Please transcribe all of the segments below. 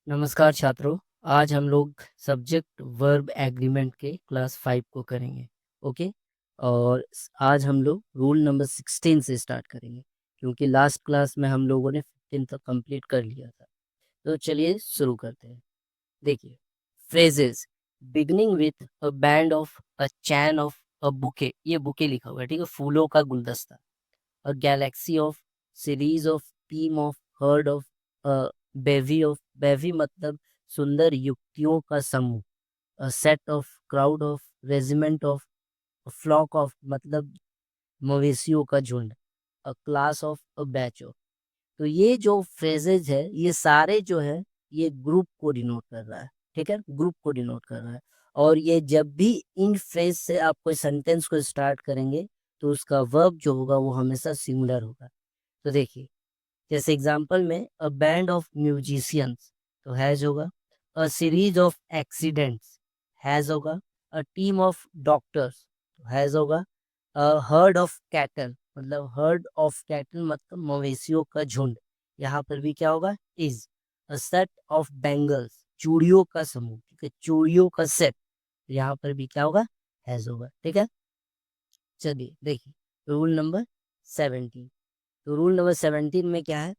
नमस्कार छात्रों। आज हम लोग सब्जेक्ट वर्ब एग्रीमेंट के क्लास 5 को करेंगे। ओके। और आज हम लोग रूल नंबर 16 से स्टार्ट करेंगे, क्योंकि लास्ट क्लास में हम लोगों ने 15 तक कंप्लीट कर लिया था। तो चलिए शुरू करते हैं। देखिए, phrases beginning with a band of a chain of a bouquet, ये बुके लिखा हुआ है, ठीक है, फूलों का गुलदस्ता। a galaxy of series of team of herd of bevy of bevy मतलब सुंदर युक्तियों का समूह। a set of crowd of regiment of a flock of मतलब मवेशियों का झुंड। a class of a batch of। तो ये जो फ्रेजेज है, ये सारे जो है, ये ग्रुप को डिनोट कर रहा है। ठीक है, ग्रुप को डिनोट कर रहा है। और ये जब भी इन फ्रेज से आप कोई सेंटेंस को स्टार्ट करेंगे, तो उसका वर्ब जो होगा वो हमेशा सिंगुलर होगा। तो देखिए, जैसे एग्जांपल में अ बैंड ऑफ म्यूजिशियंस, तो हैज होगा। A series of accidents, has होगा। अ टीम ऑफ डॉक्टर्स, तो हैज होगा। अ हर्ड ऑफ कैटल, मतलब हर्ड ऑफ कैटल मतलब मवेशियों का झुंड, यहाँ पर भी क्या होगा, is. A set of bangles, चूड़ियों का समूह, ठीक है, चूड़ियों का सेट, यहाँ पर भी क्या होगा, हैज होगा। ठीक है, चलिए देखिए रूल नंबर 17। तो रूल नंबर 17 में क्या है,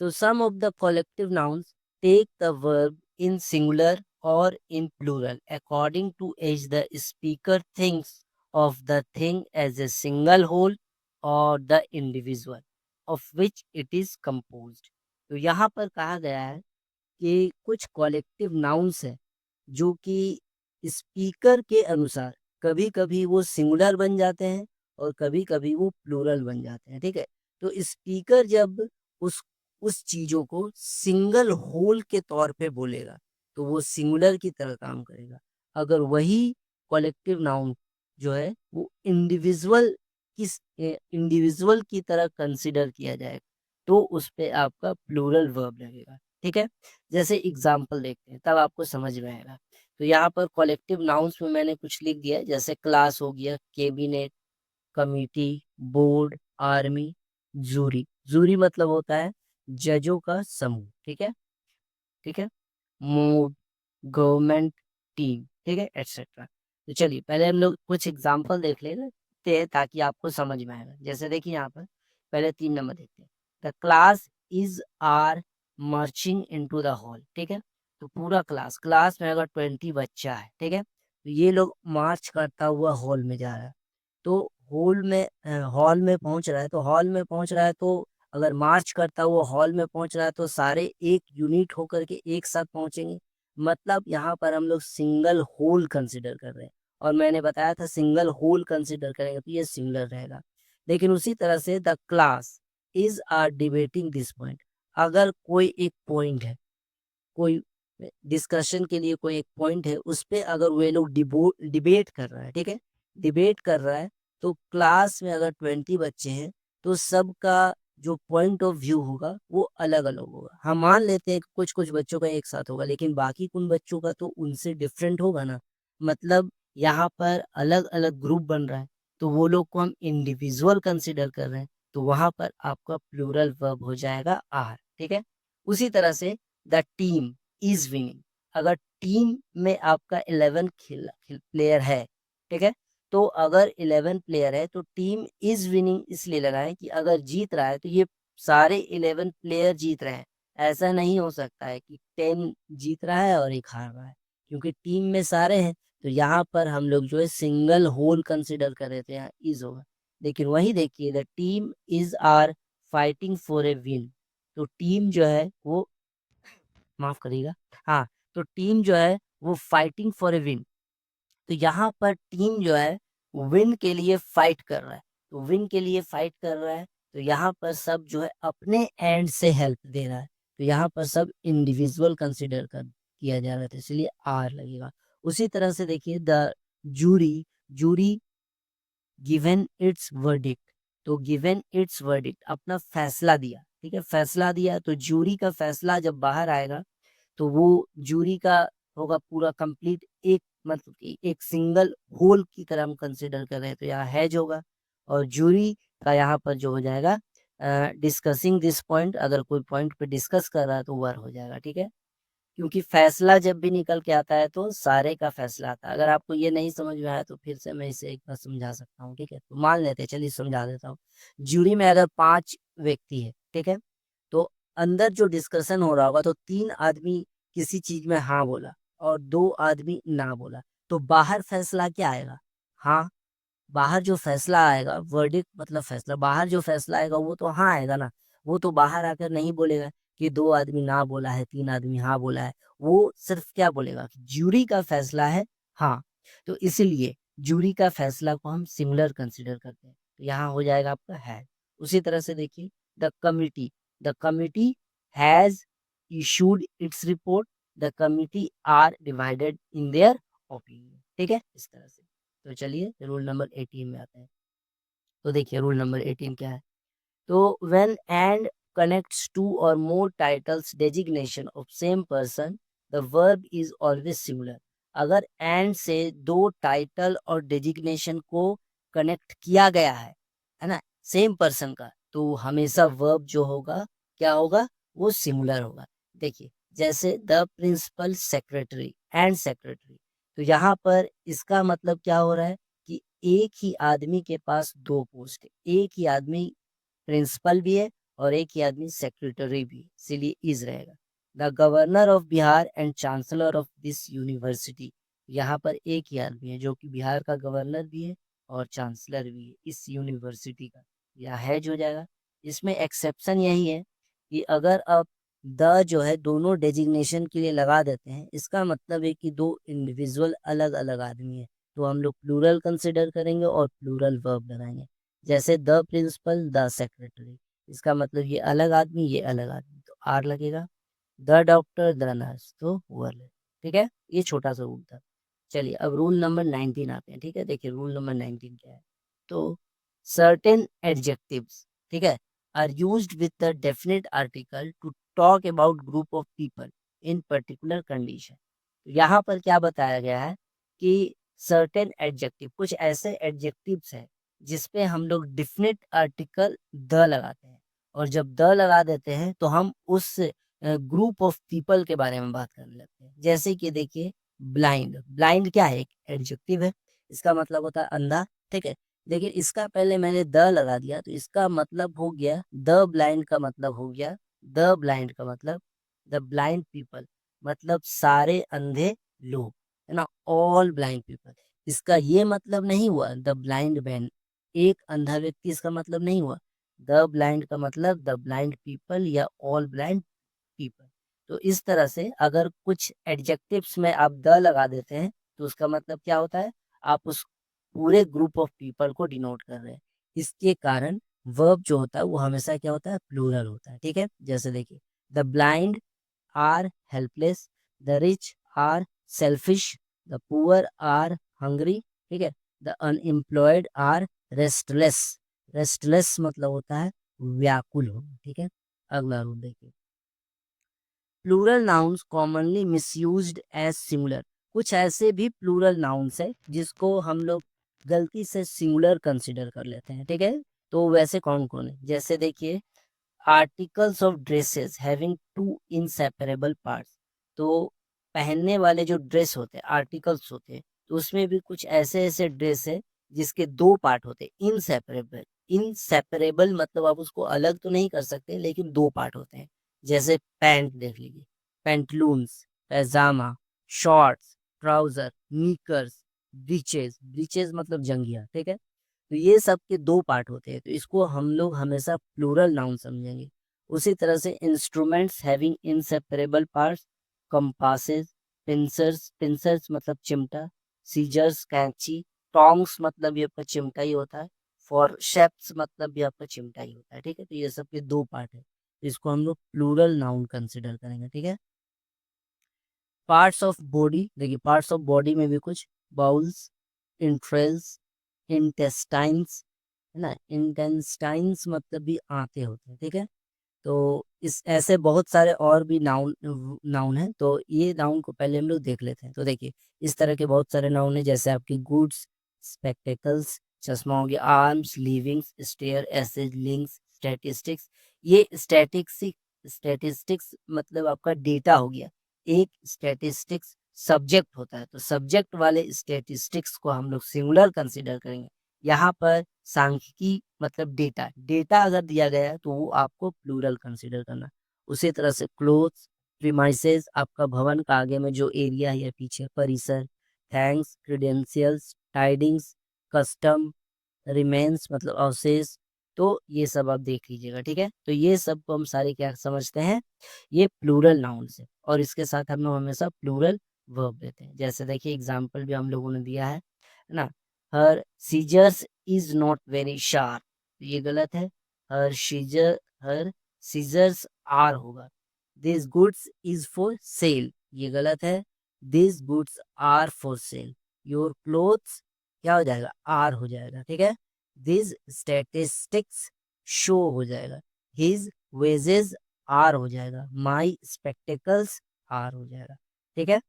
तो some of the collective nouns take the verb in singular or in plural according to as the speaker thinks of the thing as a single whole or the individual of which it is composed। तो यहाँ पर कहा गया है कि कुछ collective nouns है जो कि स्पीकर के अनुसार कभी कभी वो सिंगुलर बन जाते हैं और कभी कभी वो प्लूरल बन जाते हैं। ठीक है, तो स्पीकर जब उस चीजों को सिंगल होल के तौर पे बोलेगा, तो वो सिंगुलर की तरह काम करेगा। अगर वही कॉलेक्टिव नाउन जो है वो इंडिविजुअल की तरह कंसिडर किया जाएगा, तो उस पे आपका प्लूरल वर्ब लगेगा। ठीक है, जैसे एग्जाम्पल देखते हैं तब आपको समझ में आएगा। तो यहाँ पर कॉलेक्टिव नाउन्स में मैंने कुछ लिख दिया है, जैसे क्लास हो गया, cabinet, committee, board, army, jury. Jury मतलब होता है जजों का समूह। ठीक है, ठीक है, मूड, गवर्नमेंट, टीम, ठीक है, एटसेट्रा। तो चलिए पहले हम लोग कुछ एग्जाम्पल देख लेते हैं ताकि आपको समझ में आएगा। जैसे देखिए यहाँ पर पहले 3 नंबर देखते हैं। The class is are marching into the hall. ठीक है, तो पूरा क्लास में अगर 20 बच्चा है, ठीक है, तो ये लोग मार्च करता हुआ हॉल में जा रहा है। तो हॉल में पहुंच रहा है, तो हॉल में पहुंच रहा है, तो अगर मार्च करता हुआ हॉल में पहुंच रहा है तो सारे एक यूनिट होकर के एक साथ पहुंचेंगे। मतलब यहाँ पर हम लोग सिंगल होल कंसिडर कर रहे हैं, और मैंने बताया था सिंगल होल कंसिडर करेंगे तो ये सिंगुलर रहेगा। लेकिन उसी तरह से the class is are debating this point, अगर कोई एक पॉइंट है, कोई डिस्कशन के लिए कोई एक पॉइंट है, उस पे अगर वे लोग डिबेट कर रहा है, ठीक है, डिबेट कर रहा है, तो क्लास में अगर 20 बच्चे हैं तो सबका जो पॉइंट ऑफ व्यू होगा वो अलग अलग होगा। हम मान लेते हैं कि कुछ कुछ बच्चों का एक साथ होगा, लेकिन बाकी कुछ बच्चों का तो उनसे डिफरेंट होगा ना। मतलब यहाँ पर अलग अलग ग्रुप बन रहा है, तो वो लोग को हम इंडिविजुअल कंसिडर कर रहे हैं, तो वहां पर आपका प्लूरल वर्ब हो जाएगा आर। ठीक है, उसी तरह से द टीम इज विनिंग, अगर टीम में आपका 11 प्लेयर है, ठीक है, तो अगर 11 प्लेयर है तो टीम इज विनिंग इसलिए लगाएं कि अगर जीत रहा है तो ये सारे 11 प्लेयर जीत रहे हैं। ऐसा नहीं हो सकता है कि 10 जीत रहा है और एक हार रहा है, क्योंकि टीम में सारे हैं। तो यहाँ पर हम लोग जो है सिंगल होल कंसिडर कर रहे थे, यहाँ इज होगा। लेकिन वही देखिए, the team is are fighting for a win, तो टीम जो है वो, माफ करिएगा, हाँ, तो टीम जो है वो फाइटिंग फॉर ए विन, तो यहाँ पर टीम जो है विन के लिए फाइट कर रहा है। तो विन के लिए फाइट कर रहा है, तो यहाँ पर सब जो है अपने एंड से हेल्प दे रहा है, तो यहाँ पर सब इंडिविजुअल कंसिडर कर किया जा रहा है, तो इसलिए आर लगेगा। उसी तरह से देखिए the jury, jury given its verdict, तो गिवन इट्स वर्डिक्ट अपना फैसला दिया, ठीक है, फैसला दिया, तो जूरी का फैसला जब बाहर आएगा तो वो जूरी का होगा पूरा कंप्लीट, एक मतलब कि एक सिंगल होल की तरह हम कंसिडर कर रहे हैं, तो यहाँ हैज होगा। और जूरी का यहाँ पर जो हो जाएगा डिस्कसिंग दिस पॉइंट, अगर कोई पॉइंट पे डिस्कस कर रहा है तो वर हो जाएगा। ठीक है, क्योंकि फैसला जब भी निकल के आता है तो सारे का फैसला आता है। अगर आपको ये नहीं समझ में आया तो फिर से मैं इसे एक बार समझा सकता हूँ, ठीक है? तो मान लेते हैं, चलिए समझा देता हूँ। ज्यूरी में अगर 5 व्यक्ति है, ठीक है? तो अंदर जो डिस्कशन हो रहा होगा तो 3 आदमी किसी चीज में हाँ बोला और 2 आदमी ना बोला, तो बाहर फैसला क्या आएगा? हाँ। बाहर जो फैसला आएगा, वर्डिक्ट मतलब फैसला, बाहर जो फैसला आएगा वो तो हाँ आएगा ना। वो तो बाहर आकर नहीं बोलेगा कि 2 आदमी ना बोला है, 3 आदमी हाँ बोला है। वो सिर्फ क्या बोलेगा कि ज्यूरी का फैसला है हाँ। तो इसलिए ज्यूरी का फैसला को हम सिमिलर कंसिडर करते हैं, तो यहाँ हो जाएगा आपका है। उसी तरह से देखिए, the committee has issued its report, the committee are divided in their opinion, ठीक है, इस तरह से। तो चलिए रूल नंबर 18 में आते हैं। तो देखिए रूल नंबर 18 क्या है। तो व्हेन एंड कनेक्ट्स टू और more titles designation of same person, the verb is always similar. अगर एंड से 2 टाइटल और डेजिग्नेशन को कनेक्ट किया गया है ना, सेम पर्सन का, तो हमेशा वर्ब जो होगा क्या होगा, वो सिमिलर होगा। देखिए जैसे the principal secretary and secretary, तो यहाँ पर इसका मतलब क्या हो रहा है कि एक ही आदमी के पास 2 पोस्ट है, एक ही आदमी प्रिंसिपल भी है और एक ही आदमी सेक्रेटरी भी है, इसीलिए इज रहेगा। The governor of Bihar and chancellor of this university, यहाँ पर एक ही आदमी है जो कि बिहार का गवर्नर भी है और चांसलर भी है इस यूनिवर्सिटी का, यह हैज हो जाएगा। इसमें एक्सेप्शन यही है कि अगर आप द जो है दोनों डेजिग्नेशन के लिए लगा देते हैं, इसका मतलब है कि 2 इंडिविजुअल अलग अलग आदमी है, तो हम लोग प्लूरल कंसिडर करेंगे और प्लूरल वर्ब लगाएंगे। जैसे द प्रिंसिपल द सेक्रेटरी, इसका मतलब ये अलग आदमी ये अलग आदमी, तो आर लगेगा। द डॉक्टर द नर्स, तो वर लगेगा, ठीक है। ये छोटा सा रूल था। चलिए अब रूल नंबर 19 आते हैं, ठीक है। देखिए रूल नंबर 19 क्या है। तो सर्टेन एडजेक्टिव्स, ठीक है, are used with the definite article to talk about group of people in particular condition. यहाँ पर क्या बताया गया है कि सर्टेन एडजेक्टिव, कुछ ऐसे एडजेक्टिव्स हैं जिसपे हम लोग डिफिनेट आर्टिकल द लगाते हैं, और जब द लगा देते हैं तो हम उस ग्रुप ऑफ पीपल के बारे में बात करने लगते हैं। जैसे कि देखिए ब्लाइंड, ब्लाइंड क्या है, एक एडजेक्टिव है, इसका मतलब होता है अंधा, ठीक है। देखिए इसका पहले मैंने द लगा दिया तो इसका मतलब हो गया, द ब्लाइंड का मतलब हो गया, द ब्लाइंड का मतलब द ब्लाइंड पीपल, मतलब सारे अंधे लोग, है ना, ऑल ब्लाइंड पीपल। इसका ये मतलब नहीं हुआ द ब्लाइंड मैन, एक अंधा व्यक्ति इसका मतलब नहीं हुआ। द ब्लाइंड का मतलब द ब्लाइंड पीपल या ऑल ब्लाइंड पीपल। तो इस तरह से अगर कुछ एडजेक्टिव्स में आप द लगा देते हैं तो उसका मतलब क्या होता है, आप उस पूरे ग्रुप ऑफ पीपल को डिनोट कर रहे हैं। इसके कारण वर्ब जो होता है वो हमेशा क्या होता है, प्लूरल होता है, ठीक है। जैसे देखिए the blind are helpless, the rich are selfish, the poor are hungry, ठीक है। The unemployed are restless, restless मतलब होता है व्याकुल होना, ठीक है। अगला रूल देखिए, plural nouns commonly misused as singular, कुछ ऐसे भी प्लूरल नाउन्स है जिसको हम लोग गलती से सिंगुलर कंसिडर कर लेते हैं, ठीक है। तो वैसे कौन कौन है, जैसे देखिए articles of dresses having 2 inseparable parts, तो पहनने वाले जो ड्रेस होते हैं आर्टिकल्स होते हैं, तो उसमें भी कुछ ऐसे ऐसे ड्रेस है जिसके 2 पार्ट होते हैं, इनसेपरेबल। इनसेपरेबल मतलब आप उसको अलग तो नहीं कर सकते लेकिन 2 पार्ट होते हैं। जैसे पैंट देख लीजिए, पैंटलून्स, पैजामा, शॉर्ट्स, ट्राउजर, नीकर्स, ब्रीचेस, ब्रीचेस मतलब जंगिया, ठीक है। तो ये सब के 2 पार्ट होते हैं, तो इसको हम लोग हमेशा प्लूरल नाउन समझेंगे। उसी तरह से instruments having inseparable parts, compasses, pincers, pincers मतलब चिमटा, सीजर्स कैंची, टोंग्स मतलब ये आपका चिमटा ही होता है, फॉर शेप्स मतलब भी आपका चिमटा ही होता है, ठीक है। तो ये सब के 2 पार्ट है, तो इसको हम लोग प्लूरल नाउन कंसिडर करेंगे, ठीक है। पार्ट्स ऑफ बॉडी, देखिए पार्ट्स ऑफ बॉडी में भी कुछ बाउल्स, इंट्रेल्स, इंटेस्टाइन्स, है ना, इंटेस्टाइन्स मतलब भी आंतें होते हैं, ठीक है। तो इस ऐसे बहुत सारे और भी नाउन नाउन है, तो ये नाउन को पहले हम लोग देख लेते हैं। तो देखिए इस तरह के बहुत सारे नाउन है, जैसे आपकी गुड्स, स्पेक्टेकल्स, चश्मा हो गया, arms, livings, stair, essays, links, statistics. ये स्टैटिस्टिक्स मतलब आपका डेटा हो गया, एक स्टैटिस्टिक्स सब्जेक्ट होता है, तो सब्जेक्ट वाले स्टैटिस्टिक्स को हम लोग सिंगुलर कंसीडर करेंगे। यहाँ पर सांख्यिकी मतलब डेटा, डेटा अगर दिया गया है तो वो आपको प्लूरल कंसीडर करना। उसी तरह से क्लोथ्स, प्रीमाइसेस आपका भवन का आगे में जो एरिया है या पीछे परिसर, thanks, credentials, tidings, custom, remains मतलब अवशेष, तो ये सब आप देख लीजिएगा, ठीक है। तो ये सब को हम सारे क्या समझते हैं, ये प्लूरल नाउन्स है, और इसके साथ हम लोग हमेशा प्लूरल वर्ब देते हैं। जैसे देखिए एग्जाम्पल भी हम लोगों ने दिया है ना, her scissors is not very sharp, ये गलत है, हर सीजर्स आर होगा। This goods is for sale, ये गलत है, this goods are for sale. Your clothes क्या हो जाएगा, आर हो जाएगा, ठीक है। दिस स्टैटिस्टिक्स शो हो जाएगा, हिज वेजेस आर हो जाएगा, माई स्पेक्टिकल्स आर हो जाएगा, ठीक है।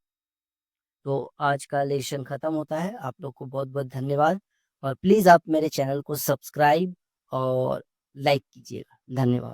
तो आज का लेसन खत्म होता है। आप लोग को बहुत बहुत धन्यवाद, और प्लीज आप मेरे चैनल को सब्सक्राइब और लाइक कीजिएगा। धन्यवाद।